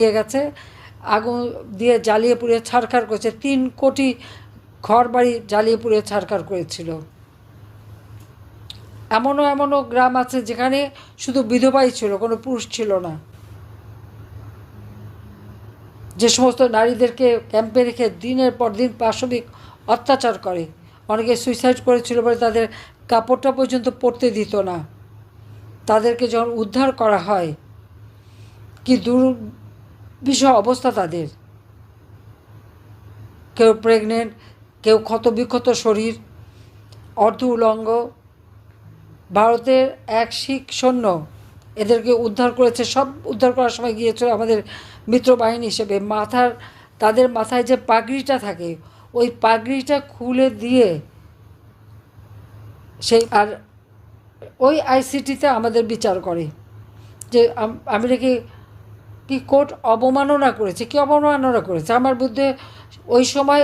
দিয়ে গেছে, আগুন দিয়ে জ্বালিয়ে পুড়িয়ে ছারখার করেছে। 3 কোটি ঘর বাড়ি জ্বালিয়ে পুড়িয়ে ছারখার করেছিল। এমনও গ্রাম আছে যেখানে শুধু বিধবাই ছিল, কোনো পুরুষ ছিল না। যে সমস্ত নারীদেরকে ক্যাম্পে রেখে দিনের পর দিন পাশবিক অত্যাচার করে, অনেকে সুইসাইড করেছিল বলে তাদের কাপড়টা পর্যন্ত পরতে দিত না। তাদেরকে যখন উদ্ধার করা হয়, কি দুর্বিষহ অবস্থা তাদের। কেউ প্রেগনেন্ট, কেউ ক্ষতবিক্ষত শরীর, অর্ধ উলঙ্গ। ভারতের এক শিখ সৈন্য এদেরকে উদ্ধার করেছে। সব উদ্ধার করার সময় গিয়েছিল আমাদের মিত্রবাহিনী হিসেবে। তাদের মাথায় যে পাগড়িটা থাকে, ওই পাগড়িটা খুলে দিয়ে সেই আর ওই আইসিটিতে আমাদের বিচার করে যে আমি নাকি কি কোর্ট অবমাননা করেছে। কি অবমাননা করেছে আমার বিরুদ্ধে ওই সময়